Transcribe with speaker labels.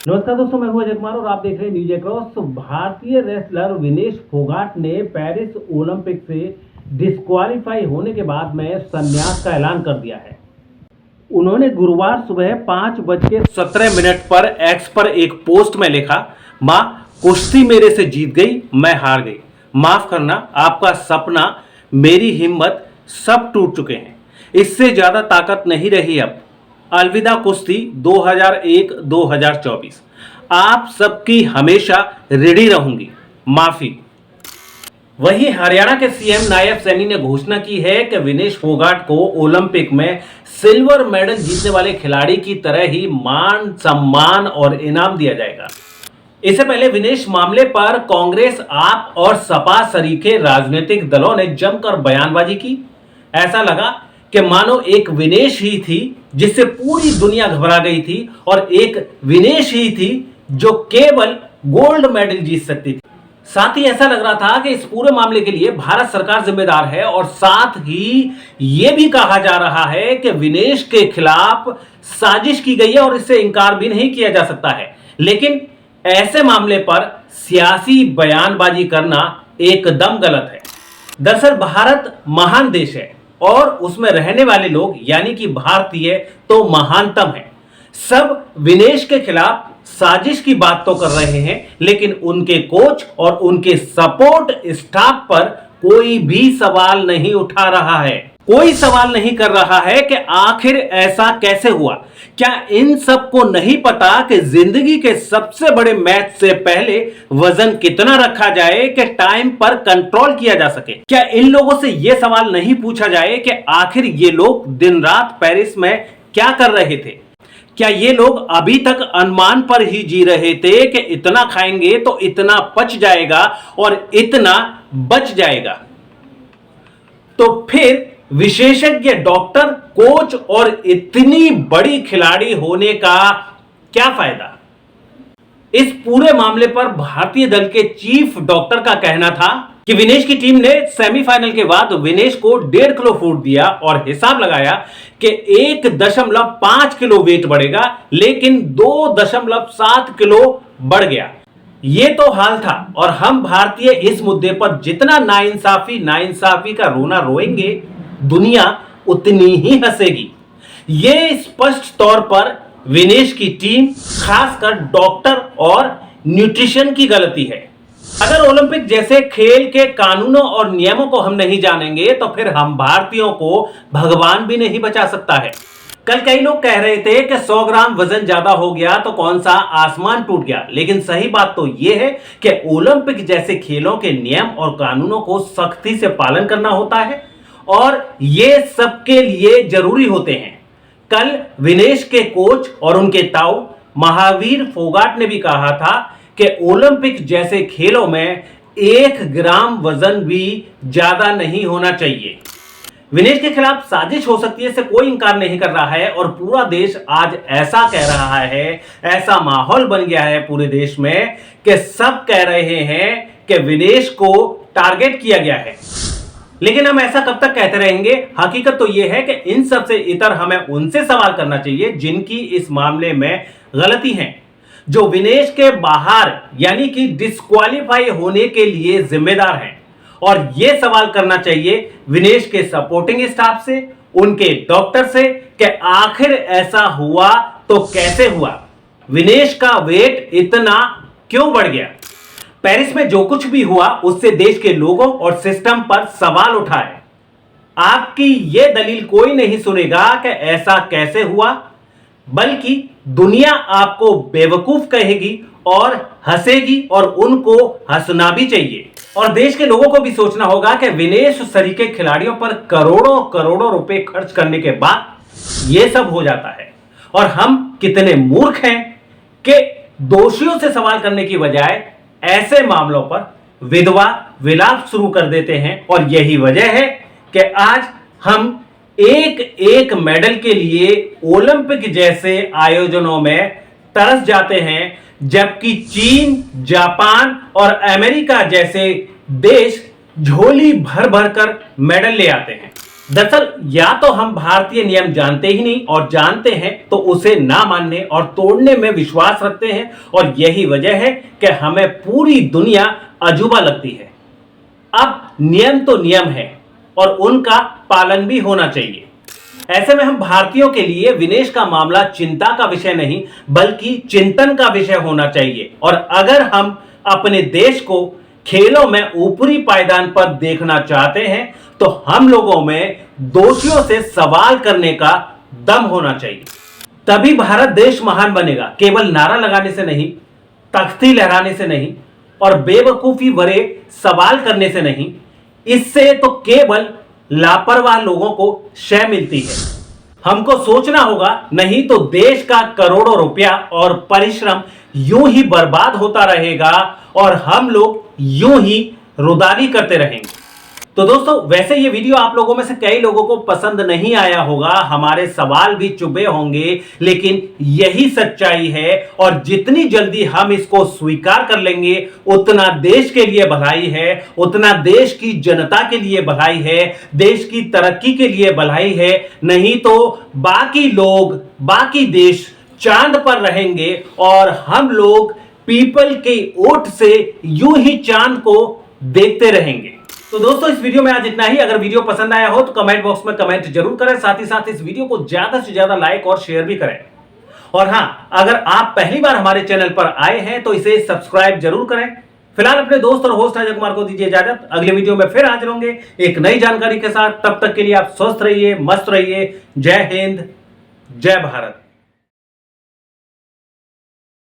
Speaker 1: नमस्कार दोस्तों, मैं हूं अजय कुमार और आप देख रहे हैं न्यूज अक्रॉस। भारतीय रेसलर विनेश फोगाट ने पेरिस ओलंपिक से डिस्क्वालीफाई होने के बाद में संन्यास का ऐलान कर दिया है। उन्होंने गुरुवार सुबह 5:17 पर एक्स पर एक पोस्ट में लिखा, मां कुश्ती मेरे से जीत गई, मैं हार गई, माफ करना, आपका सपना, मेरी हिम्मत सब टूट चुके हैं, इससे ज्यादा ताकत नहीं रही अब, अलविदा कुश्ती 2001-2024, आप सबकी हमेशा रेडी रहूंगी, माफी। वहीं हरियाणा के सीएम नायब सैनी ने घोषणा की है कि विनेश फोगाट को ओलंपिक में सिल्वर मेडल जीतने वाले खिलाड़ी की तरह ही मान सम्मान और इनाम दिया जाएगा। इससे पहले विनेश मामले पर कांग्रेस, आप और सपा सरीखे राजनीतिक दलों ने जमकर बयानबाजी की। ऐसा लगा कि मानो एक विनेश ही थी जिससे पूरी दुनिया घबरा गई थी और एक विनेश ही थी जो केवल गोल्ड मेडल जीत सकती थी। साथ ही ऐसा लग रहा था कि इस पूरे मामले के लिए भारत सरकार जिम्मेदार है और साथ ही यह भी कहा जा रहा है कि विनेश के खिलाफ साजिश की गई है और इससे इंकार भी नहीं किया जा सकता है। लेकिन ऐसे मामले पर सियासी बयानबाजी करना एकदम गलत है। दरअसल भारत महान देश है और उसमें रहने वाले लोग यानी कि भारतीय तो महानतम है। सब विनेश के खिलाफ साजिश की बात तो कर रहे हैं, लेकिन उनके कोच और उनके सपोर्ट स्टाफ पर कोई भी सवाल नहीं उठा रहा है। कोई सवाल नहीं कर रहा है कि आखिर ऐसा कैसे हुआ। क्या इन सबको नहीं पता कि जिंदगी के सबसे बड़े मैच से पहले वजन कितना रखा जाए कि टाइम पर कंट्रोल किया जा सके? क्या इन लोगों से यह सवाल नहीं पूछा जाए कि आखिर ये लोग दिन रात पेरिस में क्या कर रहे थे? क्या ये लोग अभी तक अनुमान पर ही जी रहे थे कि इतना खाएंगे तो इतना पच जाएगा और इतना बच जाएगा? तो फिर विशेषज्ञ डॉक्टर, कोच और इतनी बड़ी खिलाड़ी होने का क्या फायदा? इस पूरे मामले पर भारतीय दल के चीफ डॉक्टर का कहना था कि विनेश की टीम ने सेमीफाइनल के बाद विनेश को 1.5 किलो फूड दिया और हिसाब लगाया कि 1.5 किलो वेट बढ़ेगा, लेकिन 2.7 किलो बढ़ गया। ये तो हाल था और हम भारतीय इस मुद्दे पर जितना नाइंसाफी का रोना रोएंगे, दुनिया उतनी ही हंसेगी। ये स्पष्ट तौर पर विनेश की टीम, खासकर डॉक्टर और न्यूट्रिशन की गलती है। अगर ओलंपिक जैसे खेल के कानूनों और नियमों को हम नहीं जानेंगे तो फिर हम भारतीयों को भगवान भी नहीं बचा सकता है। कल कई लोग कह रहे थे कि 100 ग्राम वजन ज्यादा हो गया तो कौन सा आसमान टूट गया, लेकिन सही बात तो यह है कि ओलंपिक जैसे खेलों के नियम और कानूनों को सख्ती से पालन करना होता है और ये सबके लिए जरूरी होते हैं। कल विनेश के कोच और उनके ताऊ महावीर फोगाट ने भी कहा था कि ओलंपिक जैसे खेलों में 1 ग्राम वजन भी ज्यादा नहीं होना चाहिए। विनेश के खिलाफ साजिश हो सकती है, इससे कोई इंकार नहीं कर रहा है और पूरा देश आज ऐसा कह रहा है, ऐसा माहौल बन गया है पूरे देश में कि सब कह रहे हैं कि विनेश को टारगेट किया गया है। लेकिन हम ऐसा कब तक कहते रहेंगे? हकीकत तो यह है कि इन सब से इतर हमें उनसे सवाल करना चाहिए जिनकी इस मामले में गलती है, जो विनेश के बाहर यानी कि डिस्क्वालीफाई होने के लिए जिम्मेदार हैं। और यह सवाल करना चाहिए विनेश के सपोर्टिंग स्टाफ से, उनके डॉक्टर से कि आखिर ऐसा हुआ तो कैसे हुआ? विनेश का वेट इतना क्यों बढ़ गया? पेरिस में जो कुछ भी हुआ उससे देश के लोगों और सिस्टम पर सवाल उठा है। आपकी यह दलील कोई नहीं सुनेगा कि ऐसा कैसे हुआ, बल्कि दुनिया आपको बेवकूफ कहेगी और हंसेगी और उनको हंसना भी चाहिए। और देश के लोगों को भी सोचना होगा कि विनेश सरीखे खिलाड़ियों पर करोड़ों करोड़ों रुपए खर्च करने के बाद यह सब हो जाता है और हम कितने मूर्ख हैं कि दोषियों से सवाल करने की बजाय ऐसे मामलों पर विधवा विलाप शुरू कर देते हैं। और यही वजह है कि आज हम एक एक मेडल के लिए ओलंपिक जैसे आयोजनों में तरस जाते हैं, जबकि चीन, जापान और अमेरिका जैसे देश झोली भर भर कर मेडल ले आते हैं। दरअसल या तो हम भारतीय नियम जानते ही नहीं और जानते हैं तो उसे ना मानने और तोड़ने में विश्वास रखते हैं, और यही वजह है कि हमें पूरी दुनिया अजूबा लगती है। अब नियम तो नियम है और उनका पालन भी होना चाहिए। ऐसे में हम भारतीयों के लिए विनेश का मामला चिंता का विषय नहीं बल्कि चिंतन का विषय होना चाहिए। और अगर हम अपने देश को खेलों में ऊपरी पायदान पर देखना चाहते हैं तो हम लोगों में दोषियों से सवाल करने का दम होना चाहिए। तभी भारत देश महान बनेगा, केवल नारा लगाने से नहीं, तख्ती लहराने से नहीं और बेवकूफी भरे सवाल करने से नहीं। इससे तो केवल लापरवाह लोगों को शय मिलती है। हमको सोचना होगा, नहीं तो देश का करोड़ों रुपया और परिश्रम यूं ही बर्बाद होता रहेगा और हम लोग यूं ही रुदारी करते रहेंगे। तो दोस्तों, वैसे ये वीडियो आप लोगों में से कई लोगों को पसंद नहीं आया होगा, हमारे सवाल भी चुभे होंगे, लेकिन यही सच्चाई है और जितनी जल्दी हम इसको स्वीकार कर लेंगे उतना देश के लिए भलाई है, उतना देश की जनता के लिए भलाई है, देश की तरक्की के लिए भलाई है। नहीं तो बाकी लोग, बाकी देश चांद पर रहेंगे और हम लोग पीपल के वोट से यूं ही चांद को देखते रहेंगे। तो दोस्तों, इस वीडियो में आज इतना ही। अगर वीडियो पसंद आया हो तो कमेंट बॉक्स में कमेंट जरूर करें, साथ ही साथ इस वीडियो को ज्यादा से ज्यादा लाइक और शेयर भी करें। और हां, अगर आप पहली बार हमारे चैनल पर आए हैं तो इसे सब्सक्राइब जरूर करें। फिलहाल अपने दोस्त और होस्ट अजय कुमार को दीजिए इजाजत। अगले वीडियो में फिर हाजिर होंगे एक नई जानकारी के साथ। तब तक के लिए आप स्वस्थ रहिए, मस्त रहिए। जय हिंद, जय भारत।